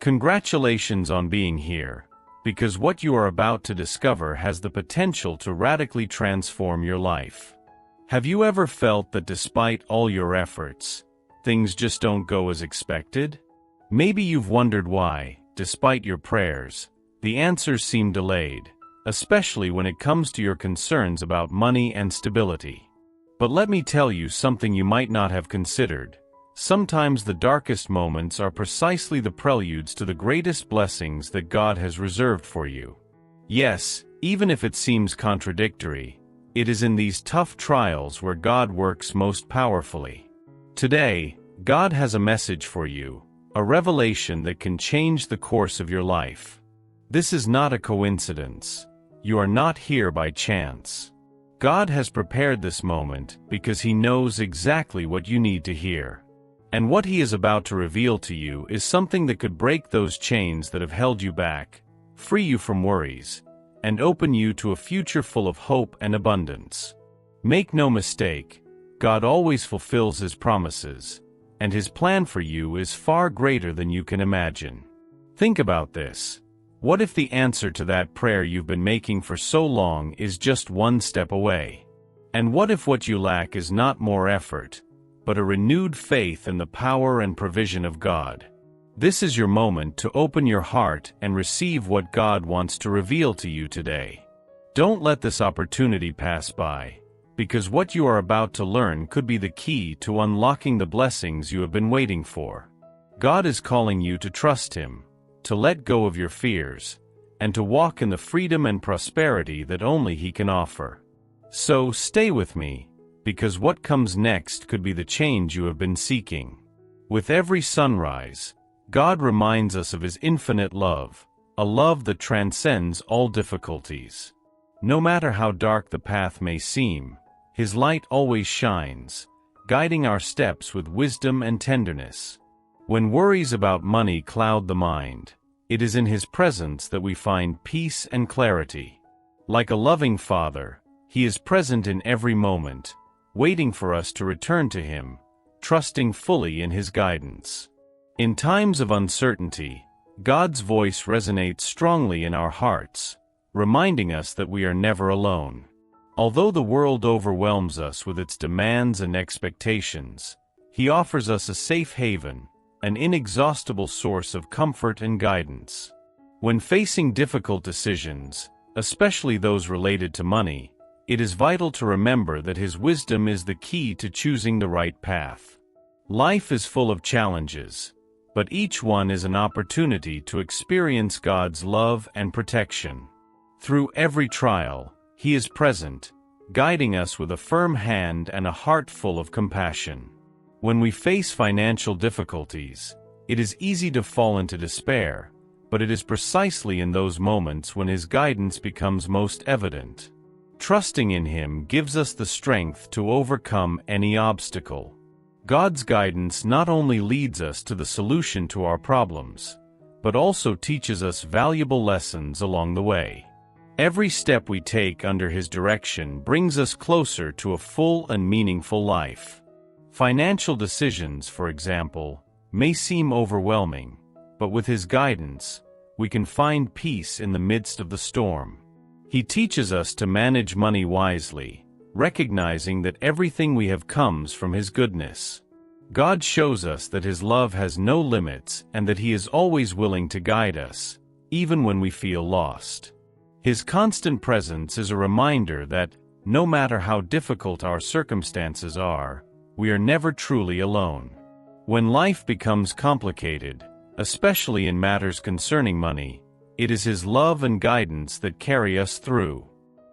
Congratulations on being here, because what you are about to discover has the potential to radically transform your life. Have you ever felt that despite all your efforts, things just don't go as expected? Maybe you've wondered why, despite your prayers, the answers seem delayed, especially when it comes to your concerns about money and stability. But let me tell you something you might not have considered. Sometimes the darkest moments are precisely the preludes to the greatest blessings that God has reserved for you. Yes, even if it seems contradictory, it is in these tough trials where God works most powerfully. Today, God has a message for you, a revelation that can change the course of your life. This is not a coincidence. You are not here by chance. God has prepared this moment because He knows exactly what you need to hear. And what He is about to reveal to you is something that could break those chains that have held you back, free you from worries, and open you to a future full of hope and abundance. Make no mistake, God always fulfills His promises, and His plan for you is far greater than you can imagine. Think about this. What if the answer to that prayer you've been making for so long is just one step away? And what if what you lack is not more effort, but a renewed faith in the power and provision of God? This is your moment to open your heart and receive what God wants to reveal to you today. Don't let this opportunity pass by, because what you are about to learn could be the key to unlocking the blessings you have been waiting for. God is calling you to trust Him, to let go of your fears, and to walk in the freedom and prosperity that only He can offer. So stay with me, because what comes next could be the change you have been seeking. With every sunrise, God reminds us of His infinite love, a love that transcends all difficulties. No matter how dark the path may seem, His light always shines, guiding our steps with wisdom and tenderness. When worries about money cloud the mind, it is in His presence that we find peace and clarity. Like a loving Father, He is present in every moment, waiting for us to return to Him, trusting fully in His guidance. In times of uncertainty, God's voice resonates strongly in our hearts, reminding us that we are never alone. Although the world overwhelms us with its demands and expectations, He offers us a safe haven, an inexhaustible source of comfort and guidance. When facing difficult decisions, especially those related to money, it is vital to remember that His wisdom is the key to choosing the right path. Life is full of challenges, but each one is an opportunity to experience God's love and protection. Through every trial, He is present, guiding us with a firm hand and a heart full of compassion. When we face financial difficulties, it is easy to fall into despair, but it is precisely in those moments when His guidance becomes most evident. Trusting in Him gives us the strength to overcome any obstacle. God's guidance not only leads us to the solution to our problems, but also teaches us valuable lessons along the way. Every step we take under His direction brings us closer to a full and meaningful life. Financial decisions, for example, may seem overwhelming, but with His guidance, we can find peace in the midst of the storm. He teaches us to manage money wisely, recognizing that everything we have comes from His goodness. God shows us that His love has no limits and that He is always willing to guide us, even when we feel lost. His constant presence is a reminder that, no matter how difficult our circumstances are, we are never truly alone. When life becomes complicated, especially in matters concerning money, it is His love and guidance that carry us through.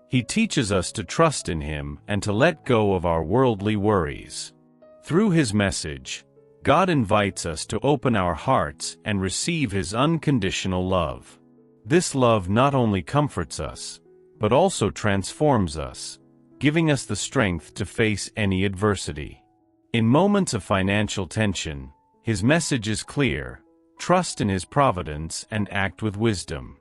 He teaches us to trust in Him and to let go of our worldly worries. Through His message, God invites us to open our hearts and receive His unconditional love. This love not only comforts us, but also transforms us, giving us the strength to face any adversity. In moments of financial tension, His message is clear: trust in His providence and act with wisdom.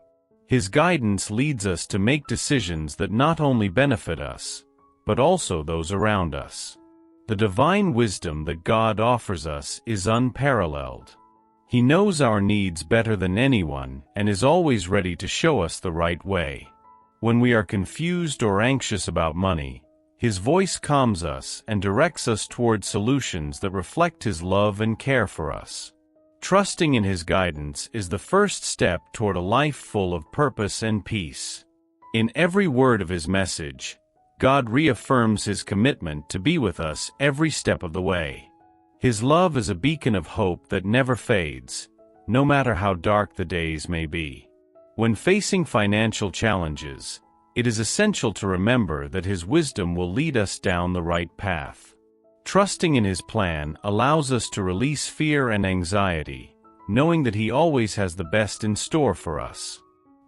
His guidance leads us to make decisions that not only benefit us, but also those around us. The divine wisdom that God offers us is unparalleled. He knows our needs better than anyone and is always ready to show us the right way. When we are confused or anxious about money, His voice calms us and directs us toward solutions that reflect His love and care for us. Trusting in His guidance is the first step toward a life full of purpose and peace. In every word of His message, God reaffirms His commitment to be with us every step of the way. His love is a beacon of hope that never fades, no matter how dark the days may be. When facing financial challenges, it is essential to remember that His wisdom will lead us down the right path. Trusting in His plan allows us to release fear and anxiety, knowing that He always has the best in store for us.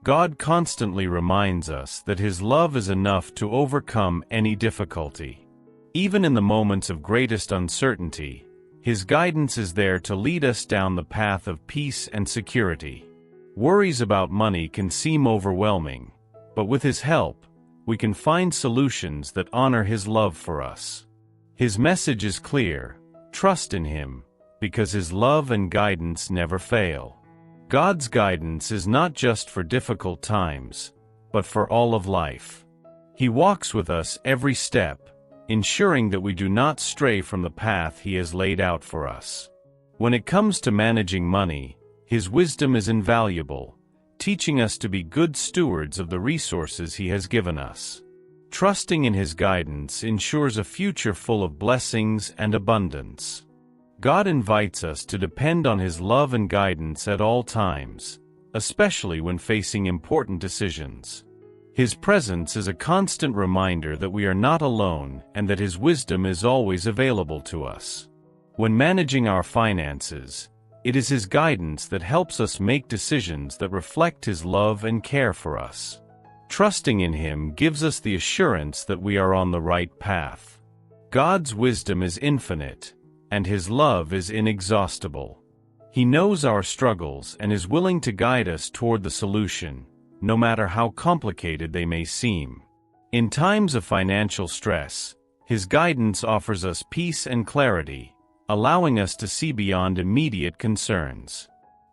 God constantly reminds us that His love is enough to overcome any difficulty. Even in the moments of greatest uncertainty, His guidance is there to lead us down the path of peace and security. Worries about money can seem overwhelming, but with His help, we can find solutions that honor His love for us. His message is clear: trust in Him, because His love and guidance never fail. God's guidance is not just for difficult times, but for all of life. He walks with us every step, ensuring that we do not stray from the path He has laid out for us. When it comes to managing money, His wisdom is invaluable, teaching us to be good stewards of the resources He has given us. Trusting in His guidance ensures a future full of blessings and abundance. God invites us to depend on His love and guidance at all times, especially when facing important decisions. His presence is a constant reminder that we are not alone and that His wisdom is always available to us. When managing our finances, it is His guidance that helps us make decisions that reflect His love and care for us. Trusting in Him gives us the assurance that we are on the right path. God's wisdom is infinite, and His love is inexhaustible. He knows our struggles and is willing to guide us toward the solution, no matter how complicated they may seem. In times of financial stress, His guidance offers us peace and clarity, allowing us to see beyond immediate concerns.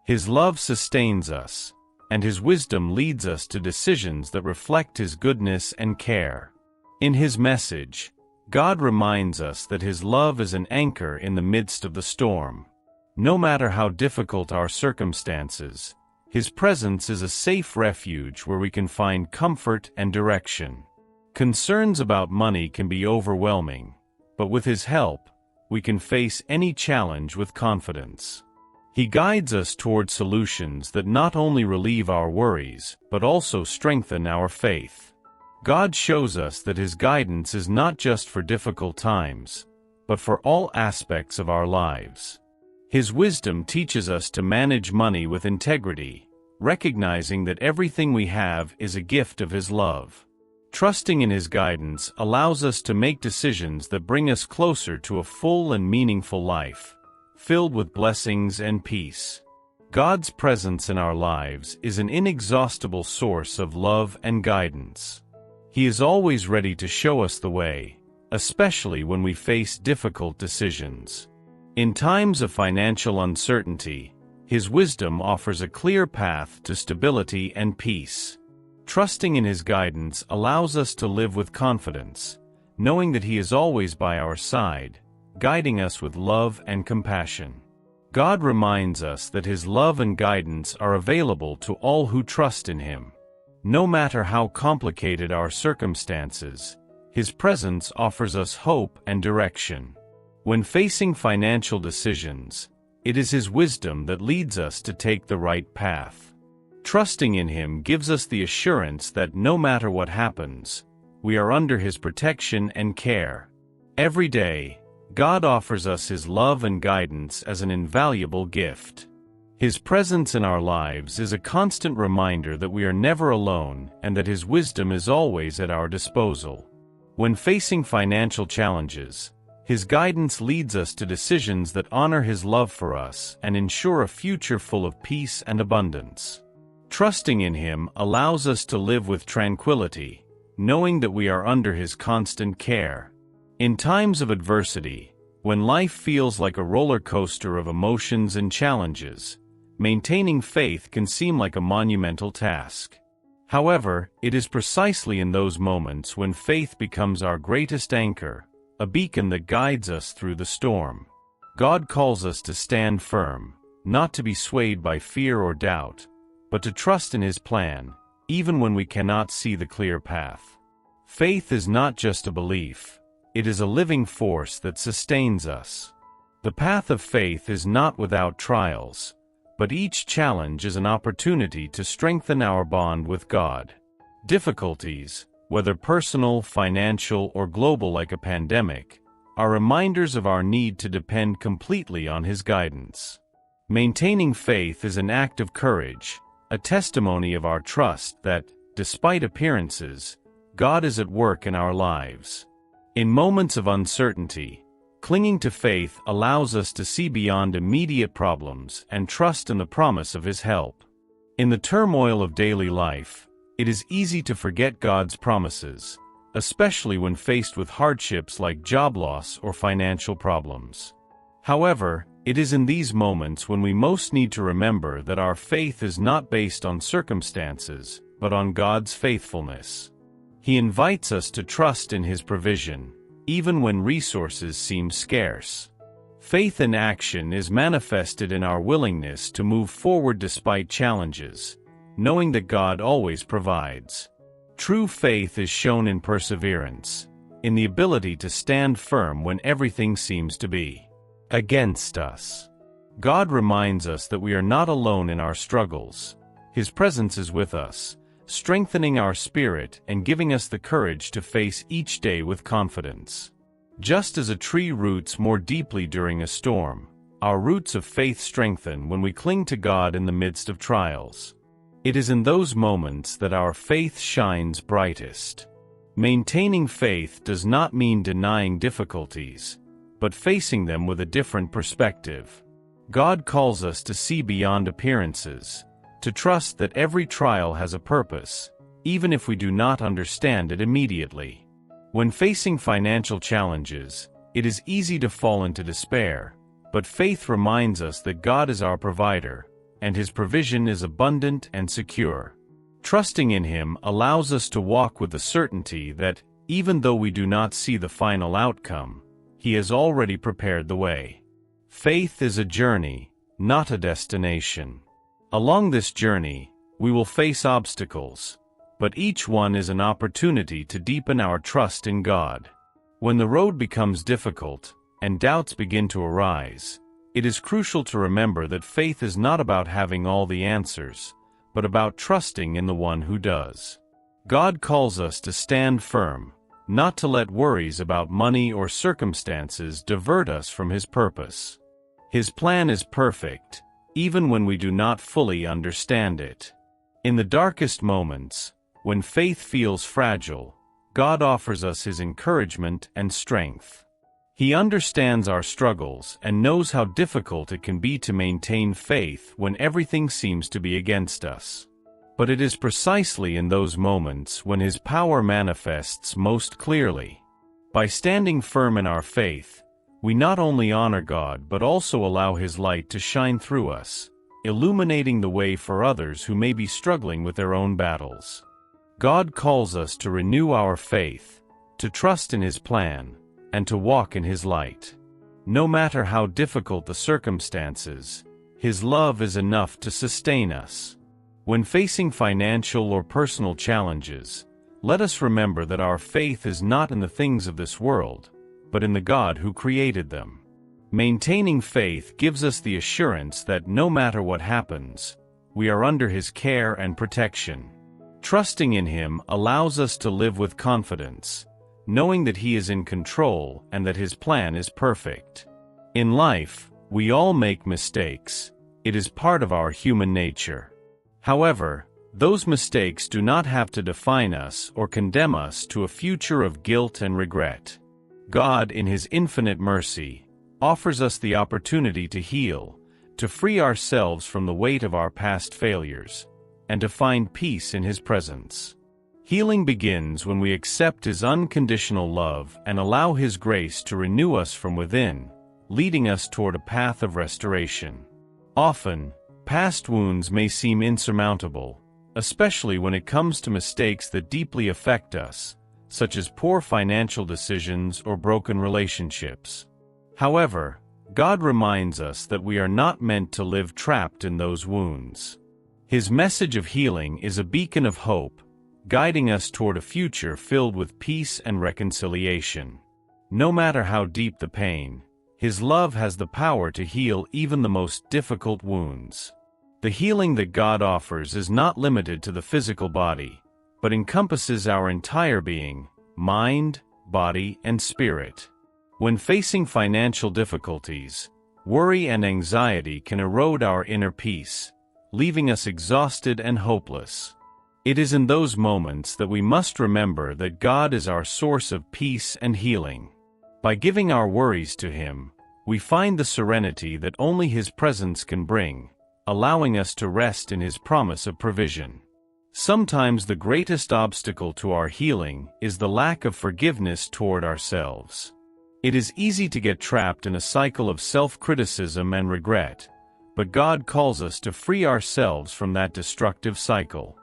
His love sustains us, and His wisdom leads us to decisions that reflect His goodness and care. In His message, God reminds us that His love is an anchor in the midst of the storm. No matter how difficult our circumstances, His presence is a safe refuge where we can find comfort and direction. Concerns about money can be overwhelming, but with His help, we can face any challenge with confidence. He guides us toward solutions that not only relieve our worries, but also strengthen our faith. God shows us that His guidance is not just for difficult times, but for all aspects of our lives. His wisdom teaches us to manage money with integrity, recognizing that everything we have is a gift of His love. Trusting in His guidance allows us to make decisions that bring us closer to a full and meaningful life, filled with blessings and peace. God's presence in our lives is an inexhaustible source of love and guidance. He is always ready to show us the way, especially when we face difficult decisions. In times of financial uncertainty, His wisdom offers a clear path to stability and peace. Trusting in His guidance allows us to live with confidence, knowing that He is always by our side, guiding us with love and compassion. God reminds us that His love and guidance are available to all who trust in Him. No matter how complicated our circumstances, His presence offers us hope and direction. When facing financial decisions, it is His wisdom that leads us to take the right path. Trusting in Him gives us the assurance that no matter what happens, we are under His protection and care. Every day, God offers us His love and guidance as an invaluable gift. His presence in our lives is a constant reminder that we are never alone and that His wisdom is always at our disposal. When facing financial challenges, His guidance leads us to decisions that honor His love for us and ensure a future full of peace and abundance. Trusting in Him allows us to live with tranquility, knowing that we are under His constant care. In times of adversity, when life feels like a roller coaster of emotions and challenges, maintaining faith can seem like a monumental task. However, it is precisely in those moments when faith becomes our greatest anchor, a beacon that guides us through the storm. God calls us to stand firm, not to be swayed by fear or doubt, but to trust in His plan, even when we cannot see the clear path. Faith is not just a belief, it is a living force that sustains us. The path of faith is not without trials, but each challenge is an opportunity to strengthen our bond with God. Difficulties, whether personal, financial, or global like a pandemic, are reminders of our need to depend completely on His guidance. Maintaining faith is an act of courage, a testimony of our trust that, despite appearances, God is at work in our lives. In moments of uncertainty, clinging to faith allows us to see beyond immediate problems and trust in the promise of His help. In the turmoil of daily life, it is easy to forget God's promises, especially when faced with hardships like job loss or financial problems. However, it is in these moments when we most need to remember that our faith is not based on circumstances, but on God's faithfulness. He invites us to trust in His provision, even when resources seem scarce. Faith in action is manifested in our willingness to move forward despite challenges, knowing that God always provides. True faith is shown in perseverance, in the ability to stand firm when everything seems to be against us. God reminds us that we are not alone in our struggles. His presence is with us, strengthening our spirit and giving us the courage to face each day with confidence. Just as a tree roots more deeply during a storm, our roots of faith strengthen when we cling to God in the midst of trials. It is in those moments that our faith shines brightest. Maintaining faith does not mean denying difficulties, but facing them with a different perspective. God calls us to see beyond appearances, to trust that every trial has a purpose, even if we do not understand it immediately. When facing financial challenges, it is easy to fall into despair, but faith reminds us that God is our provider, and His provision is abundant and secure. Trusting in Him allows us to walk with the certainty that, even though we do not see the final outcome, He has already prepared the way. Faith is a journey, not a destination. Along this journey, we will face obstacles, but each one is an opportunity to deepen our trust in God. When the road becomes difficult, and doubts begin to arise, it is crucial to remember that faith is not about having all the answers, but about trusting in the One who does. God calls us to stand firm, not to let worries about money or circumstances divert us from His purpose. His plan is perfect, even when we do not fully understand it. In the darkest moments, when faith feels fragile, God offers us His encouragement and strength. He understands our struggles and knows how difficult it can be to maintain faith when everything seems to be against us. But it is precisely in those moments when His power manifests most clearly. By standing firm in our faith, we not only honor God but also allow His light to shine through us, illuminating the way for others who may be struggling with their own battles. God calls us to renew our faith, to trust in His plan, and to walk in His light. No matter how difficult the circumstances, His love is enough to sustain us. When facing financial or personal challenges, let us remember that our faith is not in the things of this world, but in the God who created them. Maintaining faith gives us the assurance that no matter what happens, we are under His care and protection. Trusting in Him allows us to live with confidence, knowing that He is in control and that His plan is perfect. In life, we all make mistakes. It is part of our human nature. However, those mistakes do not have to define us or condemn us to a future of guilt and regret. God, in His infinite mercy, offers us the opportunity to heal, to free ourselves from the weight of our past failures, and to find peace in His presence. Healing begins when we accept His unconditional love and allow His grace to renew us from within, leading us toward a path of restoration. Often, Past wounds may seem insurmountable, especially when it comes to mistakes that deeply affect us, such as poor financial decisions or broken relationships. However, God reminds us that we are not meant to live trapped in those wounds. His message of healing is a beacon of hope, guiding us toward a future filled with peace and reconciliation. No matter how deep the pain, His love has the power to heal even the most difficult wounds. The healing that God offers is not limited to the physical body, but encompasses our entire being, mind, body, and spirit. When facing financial difficulties, worry and anxiety can erode our inner peace, leaving us exhausted and hopeless. It is in those moments that we must remember that God is our source of peace and healing. By giving our worries to Him, we find the serenity that only His presence can bring, allowing us to rest in His promise of provision. Sometimes the greatest obstacle to our healing is the lack of forgiveness toward ourselves. It is easy to get trapped in a cycle of self-criticism and regret, but God calls us to free ourselves from that destructive cycle.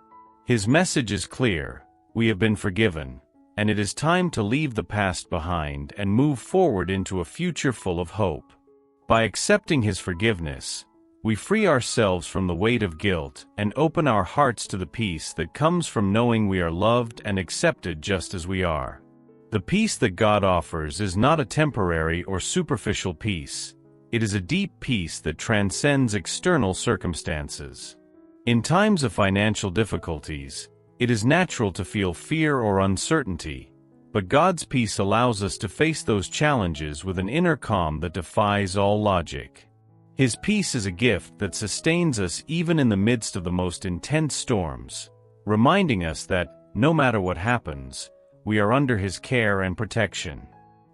His message is clear: we have been forgiven, and it is time to leave the past behind and move forward into a future full of hope. By accepting His forgiveness, we free ourselves from the weight of guilt and open our hearts to the peace that comes from knowing we are loved and accepted just as we are. The peace that God offers is not a temporary or superficial peace. It is a deep peace that transcends external circumstances. In times of financial difficulties, it is natural to feel fear or uncertainty, but God's peace allows us to face those challenges with an inner calm that defies all logic. His peace is a gift that sustains us even in the midst of the most intense storms, reminding us that, no matter what happens, we are under His care and protection.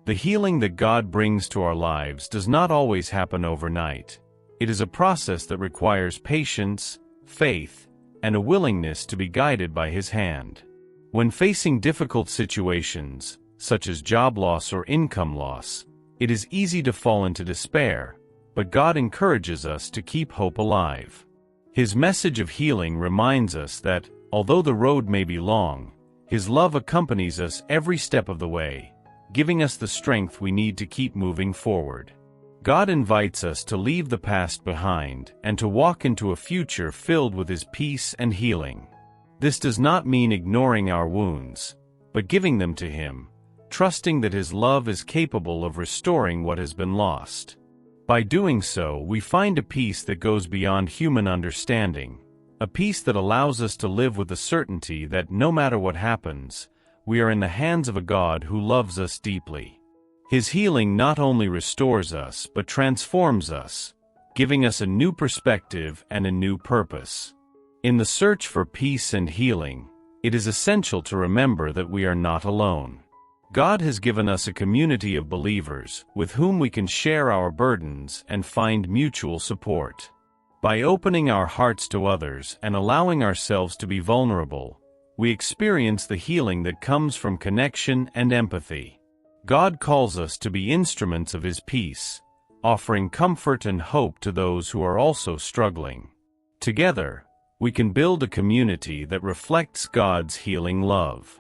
The healing that God brings to our lives does not always happen overnight. It is a process that requires patience, faith, and a willingness to be guided by His hand. When facing difficult situations, such as job loss or income loss, it is easy to fall into despair, but God encourages us to keep hope alive. His message of healing reminds us that, although the road may be long, His love accompanies us every step of the way, giving us the strength we need to keep moving forward. God invites us to leave the past behind and to walk into a future filled with His peace and healing. This does not mean ignoring our wounds, but giving them to Him, trusting that His love is capable of restoring what has been lost. By doing so, we find a peace that goes beyond human understanding, a peace that allows us to live with the certainty that no matter what happens, we are in the hands of a God who loves us deeply. His healing not only restores us but transforms us, giving us a new perspective and a new purpose. In the search for peace and healing, it is essential to remember that we are not alone. God has given us a community of believers with whom we can share our burdens and find mutual support. By opening our hearts to others and allowing ourselves to be vulnerable, we experience the healing that comes from connection and empathy. God calls us to be instruments of His peace, offering comfort and hope to those who are also struggling. Together, we can build a community that reflects God's healing love.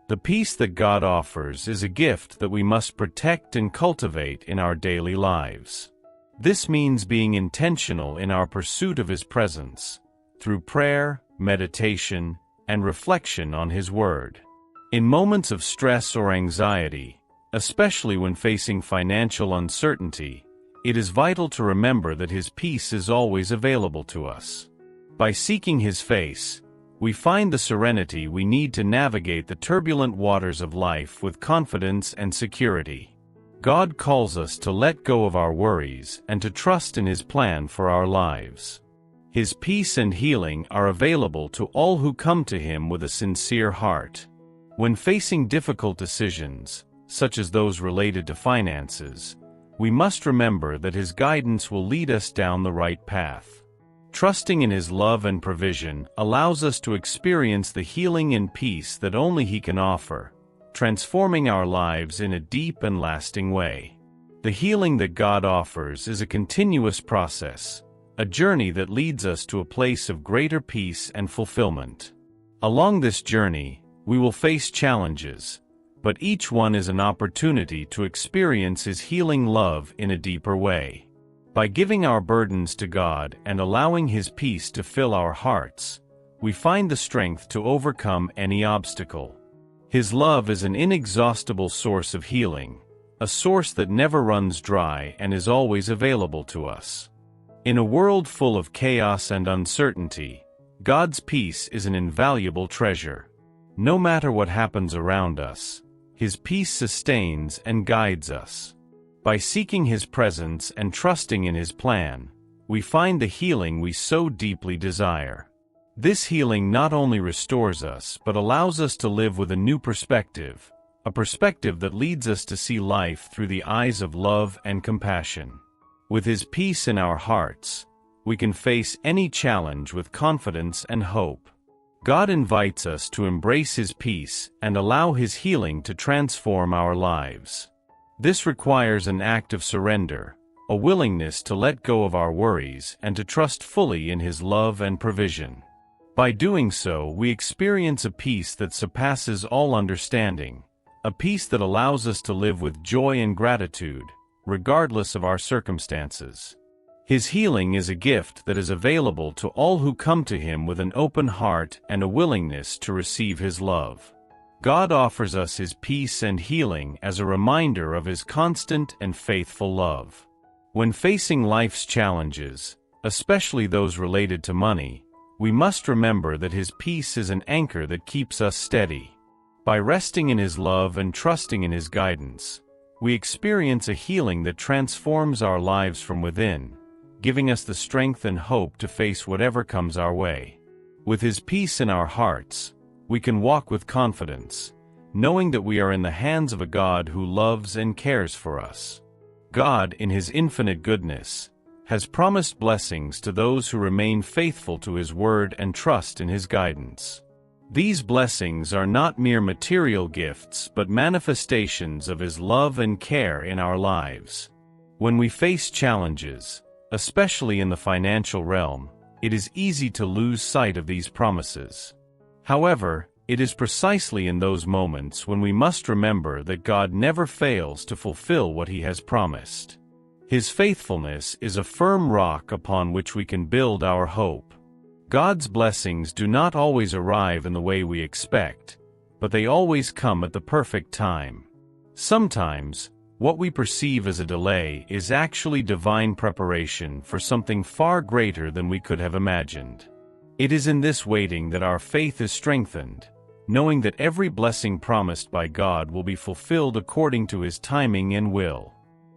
The peace that God offers is a gift that we must protect and cultivate in our daily lives. This means being intentional in our pursuit of His presence, through prayer, meditation, and reflection on His Word. In moments of stress or anxiety, especially when facing financial uncertainty, it is vital to remember that His peace is always available to us. By seeking His face, we find the serenity we need to navigate the turbulent waters of life with confidence and security. God calls us to let go of our worries and to trust in His plan for our lives. His peace and healing are available to all who come to Him with a sincere heart. When facing difficult decisions, such as those related to finances, we must remember that His guidance will lead us down the right path. Trusting in His love and provision allows us to experience the healing and peace that only He can offer, transforming our lives in a deep and lasting way. The healing that God offers is a continuous process, a journey that leads us to a place of greater peace and fulfillment. Along this journey, we will face challenges, but each one is an opportunity to experience His healing love in a deeper way. By giving our burdens to God and allowing His peace to fill our hearts, we find the strength to overcome any obstacle. His love is an inexhaustible source of healing, a source that never runs dry and is always available to us. In a world full of chaos and uncertainty, God's peace is an invaluable treasure. No matter what happens around us, His peace sustains and guides us. By seeking His presence and trusting in His plan, we find the healing we so deeply desire. This healing not only restores us but allows us to live with a new perspective, a perspective that leads us to see life through the eyes of love and compassion. With His peace in our hearts, we can face any challenge with confidence and hope. God invites us to embrace His peace and allow His healing to transform our lives. This requires an act of surrender, a willingness to let go of our worries and to trust fully in His love and provision. By doing so, we experience a peace that surpasses all understanding, a peace that allows us to live with joy and gratitude, regardless of our circumstances. His healing is a gift that is available to all who come to Him with an open heart and a willingness to receive His love. God offers us His peace and healing as a reminder of His constant and faithful love. When facing life's challenges, especially those related to money, we must remember that His peace is an anchor that keeps us steady. By resting in His love and trusting in His guidance, we experience a healing that transforms our lives from within, giving us the strength and hope to face whatever comes our way. With His peace in our hearts, we can walk with confidence, knowing that we are in the hands of a God who loves and cares for us. God, in His infinite goodness, has promised blessings to those who remain faithful to His word and trust in His guidance. These blessings are not mere material gifts but manifestations of His love and care in our lives. When we face challenges, especially in the financial realm, it is easy to lose sight of these promises. However, it is precisely in those moments when we must remember that God never fails to fulfill what He has promised. His faithfulness is a firm rock upon which we can build our hope. God's blessings do not always arrive in the way we expect, but they always come at the perfect time. Sometimes, what we perceive as a delay is actually divine preparation for something far greater than we could have imagined. It is in this waiting that our faith is strengthened, knowing that every blessing promised by God will be fulfilled according to His timing and will.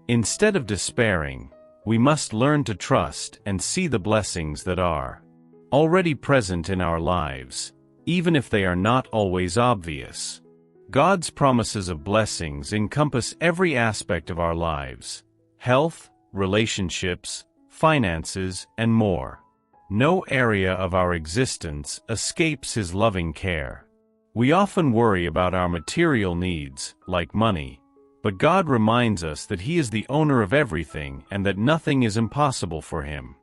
Instead of despairing, we must learn to trust and see the blessings that are already present in our lives, even if they are not always obvious. God's promises of blessings encompass every aspect of our lives: health, relationships, finances, and more. No area of our existence escapes His loving care. We often worry about our material needs, like money, but God reminds us that He is the owner of everything and that nothing is impossible for Him.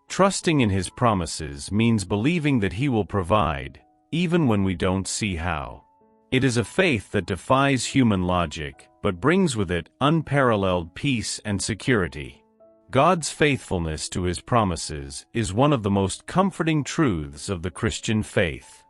Trusting in His promises means believing that He will provide, even when we don't see how. It is a faith that defies human logic, but brings with it unparalleled peace and security. God's faithfulness to His promises is one of the most comforting truths of the Christian faith.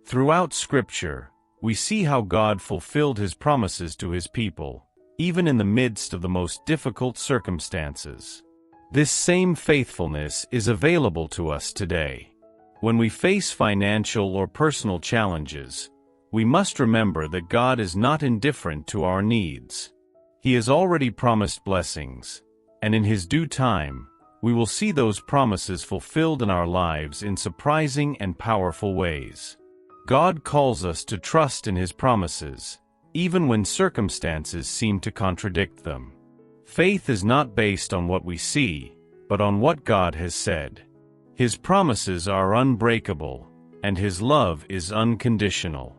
Throughout Scripture, we see how God fulfilled His promises to His people, even in the midst of the most difficult circumstances. This same faithfulness is available to us today. When we face financial or personal challenges, we must remember that God is not indifferent to our needs. He has already promised blessings, and in His due time, we will see those promises fulfilled in our lives in surprising and powerful ways. God calls us to trust in His promises, even when circumstances seem to contradict them. Faith is not based on what we see, but on what God has said. His promises are unbreakable, and His love is unconditional.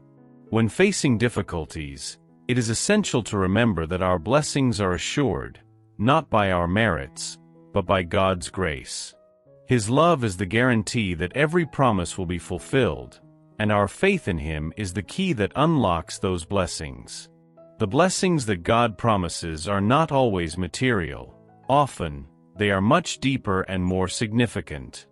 When facing difficulties, it is essential to remember that our blessings are assured, not by our merits, but by God's grace. His love is the guarantee that every promise will be fulfilled, and our faith in Him is the key that unlocks those blessings. The blessings that God promises are not always material. Often, they are much deeper and more significant.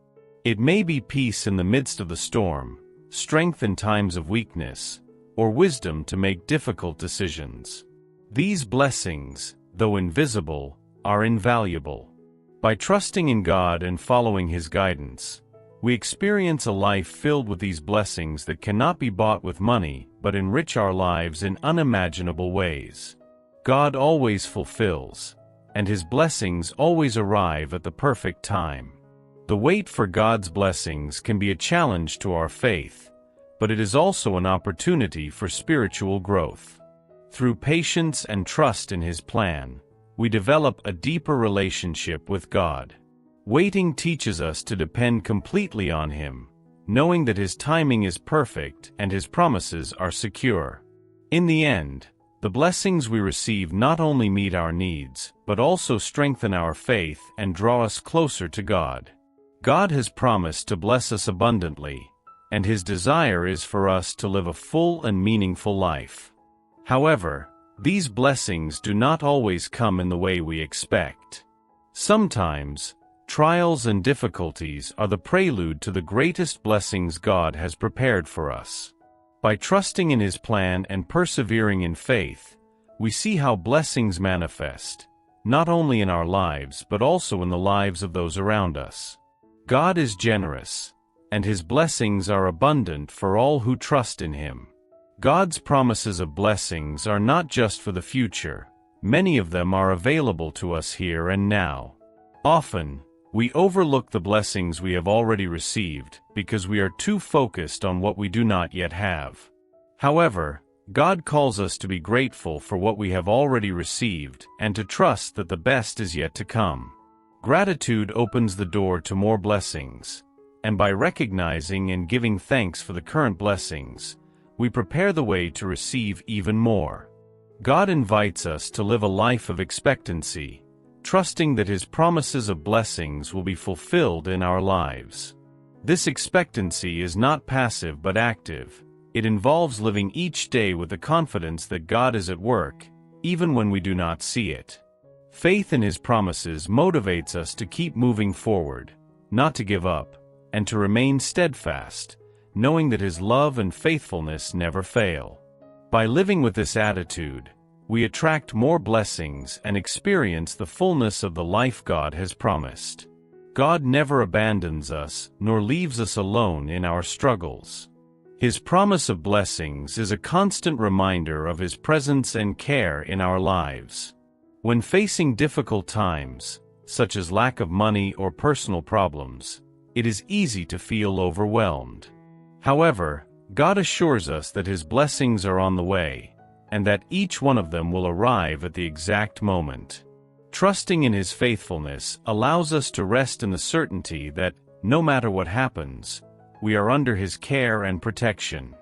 It may be peace in the midst of the storm, strength in times of weakness, or wisdom to make difficult decisions. These blessings, though invisible, are invaluable. By trusting in God and following His guidance, we experience a life filled with these blessings that cannot be bought with money but enrich our lives in unimaginable ways. God always fulfills, and His blessings always arrive at the perfect time. The wait for God's blessings can be a challenge to our faith, but it is also an opportunity for spiritual growth. Through patience and trust in His plan, we develop a deeper relationship with God. Waiting teaches us to depend completely on Him, knowing that His timing is perfect and His promises are secure. In the end, the blessings we receive not only meet our needs, but also strengthen our faith and draw us closer to God. God has promised to bless us abundantly, and His desire is for us to live a full and meaningful life. However, these blessings do not always come in the way we expect. Sometimes, trials and difficulties are the prelude to the greatest blessings God has prepared for us. By trusting in His plan and persevering in faith, we see how blessings manifest, not only in our lives but also in the lives of those around us. God is generous, and His blessings are abundant for all who trust in Him. God's promises of blessings are not just for the future. Many of them are available to us here and now. Often, we overlook the blessings we have already received because we are too focused on what we do not yet have. However, God calls us to be grateful for what we have already received and to trust that the best is yet to come. Gratitude opens the door to more blessings, and by recognizing and giving thanks for the current blessings, we prepare the way to receive even more. God invites us to live a life of expectancy, trusting that His promises of blessings will be fulfilled in our lives. This expectancy is not passive but active. It involves living each day with the confidence that God is at work, even when we do not see it. Faith in His promises motivates us to keep moving forward, not to give up, and to remain steadfast, knowing that His love and faithfulness never fail. By living with this attitude, we attract more blessings and experience the fullness of the life God has promised. God never abandons us nor leaves us alone in our struggles. His promise of blessings is a constant reminder of His presence and care in our lives. When facing difficult times, such as lack of money or personal problems, it is easy to feel overwhelmed. However, God assures us that His blessings are on the way, and that each one of them will arrive at the exact moment. Trusting in His faithfulness allows us to rest in the certainty that, no matter what happens, we are under His care and protection.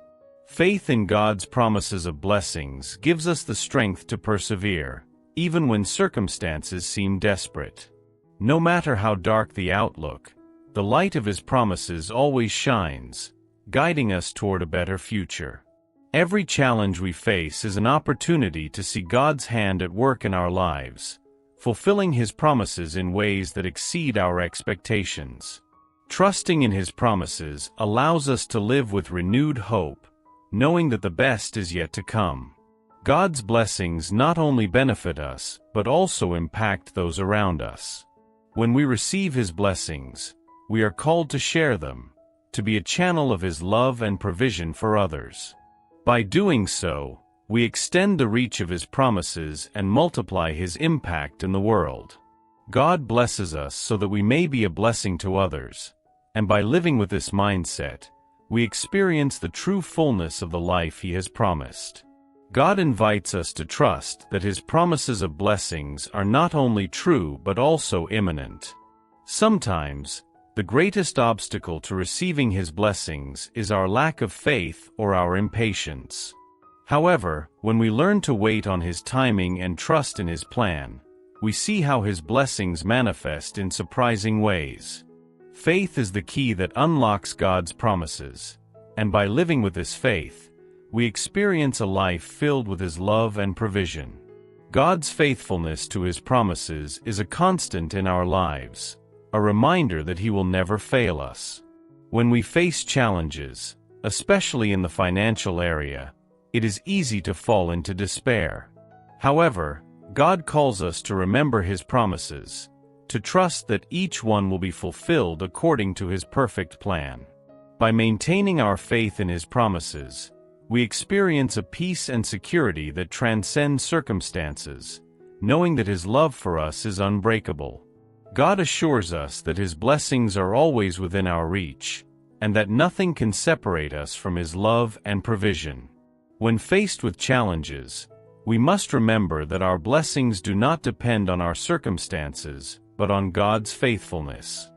Faith in God's promises of blessings gives us the strength to persevere, even when circumstances seem desperate. No matter how dark the outlook, the light of His promises always shines, guiding us toward a better future. Every challenge we face is an opportunity to see God's hand at work in our lives, fulfilling His promises in ways that exceed our expectations. Trusting in His promises allows us to live with renewed hope, knowing that the best is yet to come. God's blessings not only benefit us, but also impact those around us. When we receive His blessings, we are called to share them, to be a channel of His love and provision for others. By doing so, we extend the reach of His promises and multiply His impact in the world. God blesses us so that we may be a blessing to others, and by living with this mindset, we experience the true fullness of the life He has promised. God invites us to trust that His promises of blessings are not only true but also imminent. Sometimes, the greatest obstacle to receiving His blessings is our lack of faith or our impatience. However, when we learn to wait on His timing and trust in His plan, we see how His blessings manifest in surprising ways. Faith is the key that unlocks God's promises, and by living with this faith, we experience a life filled with His love and provision. God's faithfulness to His promises is a constant in our lives, a reminder that He will never fail us. When we face challenges, especially in the financial area, it is easy to fall into despair. However, God calls us to remember His promises, to trust that each one will be fulfilled according to His perfect plan. By maintaining our faith in His promises, we experience a peace and security that transcend circumstances, knowing that His love for us is unbreakable. God assures us that His blessings are always within our reach, and that nothing can separate us from His love and provision. When faced with challenges, we must remember that our blessings do not depend on our circumstances, but on God's faithfulness.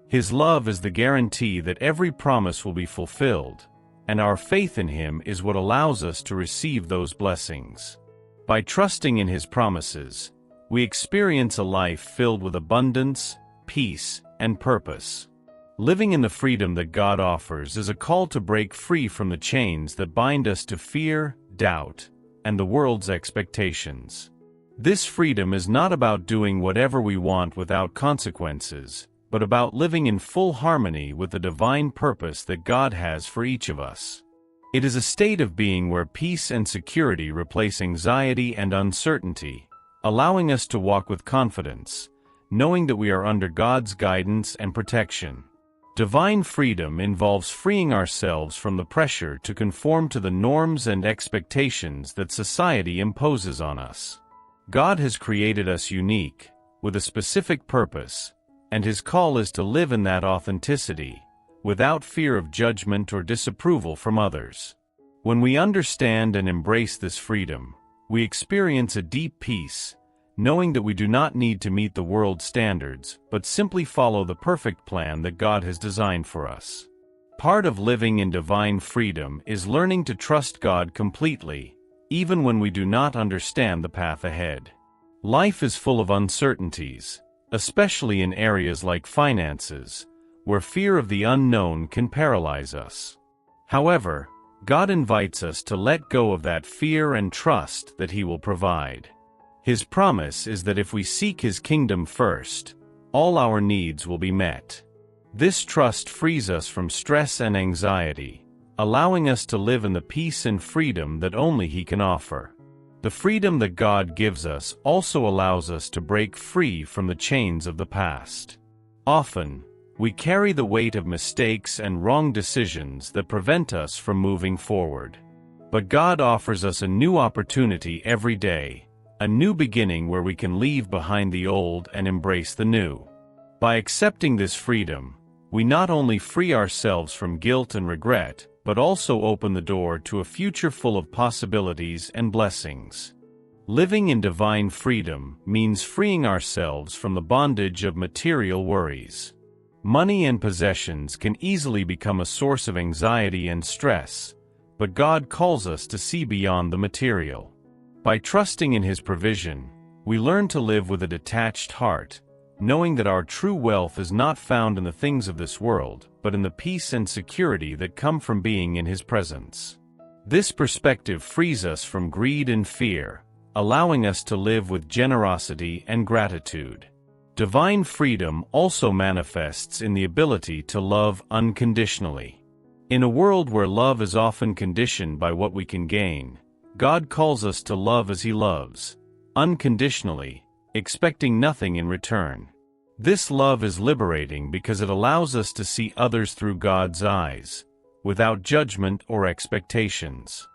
His love is the guarantee that every promise will be fulfilled, and our faith in Him is what allows us to receive those blessings. By trusting in His promises, we experience a life filled with abundance, peace, and purpose. Living in the freedom that God offers is a call to break free from the chains that bind us to fear, doubt, and the world's expectations. This freedom is not about doing whatever we want without consequences, but about living in full harmony with the divine purpose that God has for each of us. It is a state of being where peace and security replace anxiety and uncertainty, allowing us to walk with confidence, knowing that we are under God's guidance and protection. Divine freedom involves freeing ourselves from the pressure to conform to the norms and expectations that society imposes on us. God has created us unique, with a specific purpose, and His call is to live in that authenticity, without fear of judgment or disapproval from others. When we understand and embrace this freedom, we experience a deep peace, knowing that we do not need to meet the world's standards, but simply follow the perfect plan that God has designed for us. Part of living in divine freedom is learning to trust God completely, even when we do not understand the path ahead. Life is full of uncertainties, especially in areas like finances, where fear of the unknown can paralyze us. However, God invites us to let go of that fear and trust that He will provide. His promise is that if we seek His kingdom first, all our needs will be met. This trust frees us from stress and anxiety, allowing us to live in the peace and freedom that only He can offer. The freedom that God gives us also allows us to break free from the chains of the past. Often, we carry the weight of mistakes and wrong decisions that prevent us from moving forward. But God offers us a new opportunity every day, a new beginning where we can leave behind the old and embrace the new. By accepting this freedom, we not only free ourselves from guilt and regret, but also open the door to a future full of possibilities and blessings. Living in divine freedom means freeing ourselves from the bondage of material worries. Money and possessions can easily become a source of anxiety and stress, but God calls us to see beyond the material. By trusting in His provision, we learn to live with a detached heart, knowing that our true wealth is not found in the things of this world, but in the peace and security that come from being in His presence. This perspective frees us from greed and fear, allowing us to live with generosity and gratitude. Divine freedom also manifests in the ability to love unconditionally. In a world where love is often conditioned by what we can gain, God calls us to love as He loves, unconditionally, expecting nothing in return. This love is liberating because it allows us to see others through God's eyes, without judgment or expectations.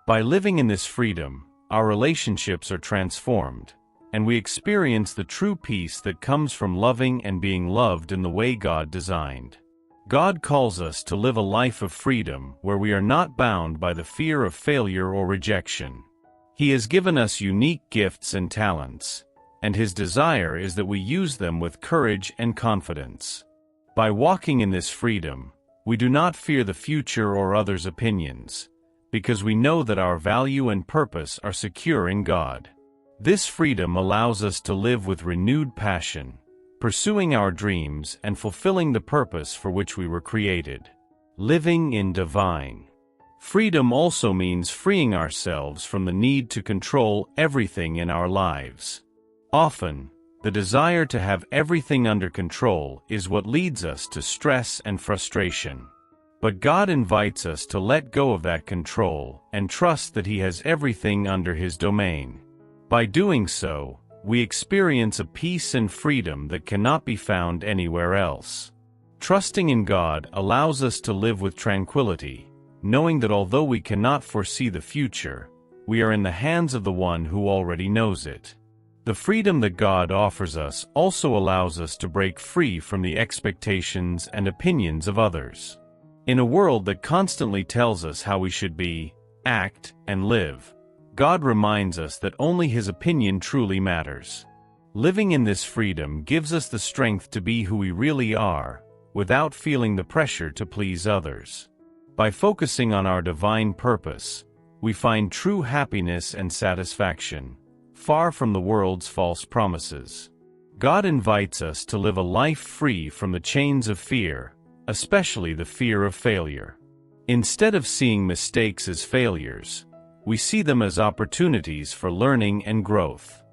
By living in this freedom, our relationships are transformed, and we experience the true peace that comes from loving and being loved in the way God designed. God calls us to live a life of freedom where we are not bound by the fear of failure or rejection. He has given us unique gifts and talents, and His desire is that we use them with courage and confidence. By walking in this freedom, we do not fear the future or others' opinions, because we know that our value and purpose are secure in God. This freedom allows us to live with renewed passion, pursuing our dreams and fulfilling the purpose for which we were created. Living in divine freedom also means freeing ourselves from the need to control everything in our lives. Often, the desire to have everything under control is what leads us to stress and frustration. But God invites us to let go of that control and trust that He has everything under His domain. By doing so, we experience a peace and freedom that cannot be found anywhere else. Trusting in God allows us to live with tranquility, knowing that although we cannot foresee the future, we are in the hands of the One who already knows it. The freedom that God offers us also allows us to break free from the expectations and opinions of others. In a world that constantly tells us how we should be, act, and live, God reminds us that only His opinion truly matters. Living in this freedom gives us the strength to be who we really are, without feeling the pressure to please others. By focusing on our divine purpose, we find true happiness and satisfaction, far from the world's false promises. God invites us to live a life free from the chains of fear, especially the fear of failure. Instead of seeing mistakes as failures, we see them as opportunities for learning and growth.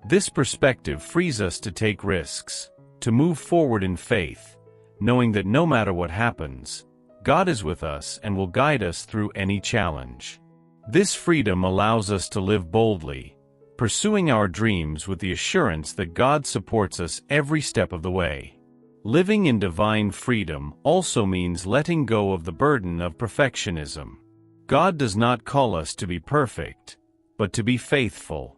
This perspective frees us to take risks, to move forward in faith, knowing that no matter what happens, God is with us and will guide us through any challenge. This freedom allows us to live boldly, pursuing our dreams with the assurance that God supports us every step of the way. Living in divine freedom also means letting go of the burden of perfectionism. God does not call us to be perfect, but to be faithful.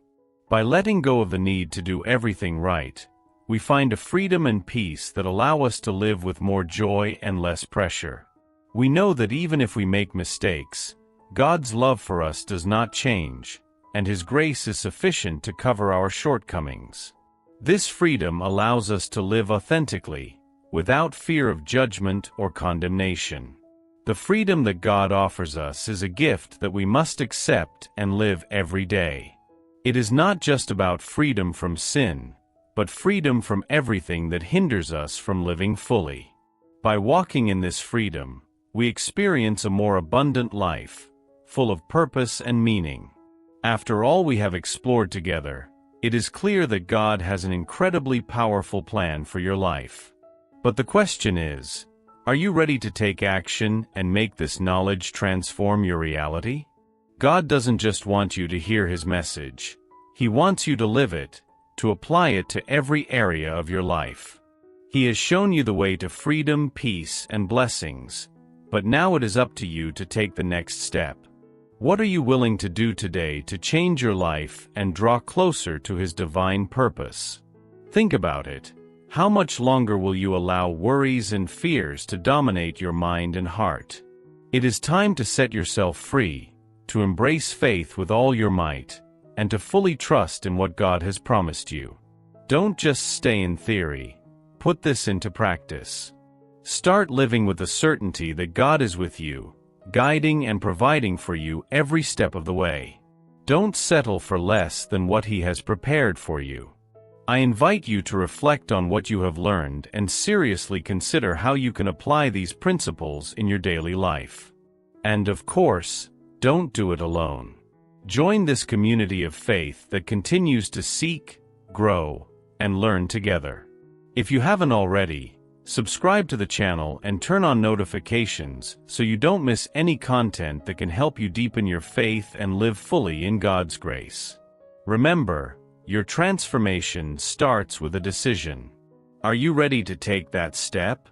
By letting go of the need to do everything right, we find a freedom and peace that allow us to live with more joy and less pressure. We know that even if we make mistakes, God's love for us does not change, and His grace is sufficient to cover our shortcomings. This freedom allows us to live authentically, without fear of judgment or condemnation. The freedom that God offers us is a gift that we must accept and live every day. It is not just about freedom from sin, but freedom from everything that hinders us from living fully. By walking in this freedom, we experience a more abundant life, full of purpose and meaning. After all we have explored together, it is clear that God has an incredibly powerful plan for your life. But the question is, are you ready to take action and make this knowledge transform your reality? God doesn't just want you to hear His message. He wants you to live it, to apply it to every area of your life. He has shown you the way to freedom, peace, and blessings, but now it is up to you to take the next step. What are you willing to do today to change your life and draw closer to His divine purpose? Think about it. How much longer will you allow worries and fears to dominate your mind and heart? It is time to set yourself free, to embrace faith with all your might, and to fully trust in what God has promised you. Don't just stay in theory. Put this into practice. Start living with the certainty that God is with you, guiding and providing for you every step of the way. Don't settle for less than what He has prepared for you. I invite you to reflect on what you have learned and seriously consider how you can apply these principles in your daily life. And of course, don't do it alone. Join this community of faith that continues to seek, grow, and learn together. If you haven't already, subscribe to the channel and turn on notifications so you don't miss any content that can help you deepen your faith and live fully in God's grace. Remember, your transformation starts with a decision. Are you ready to take that step?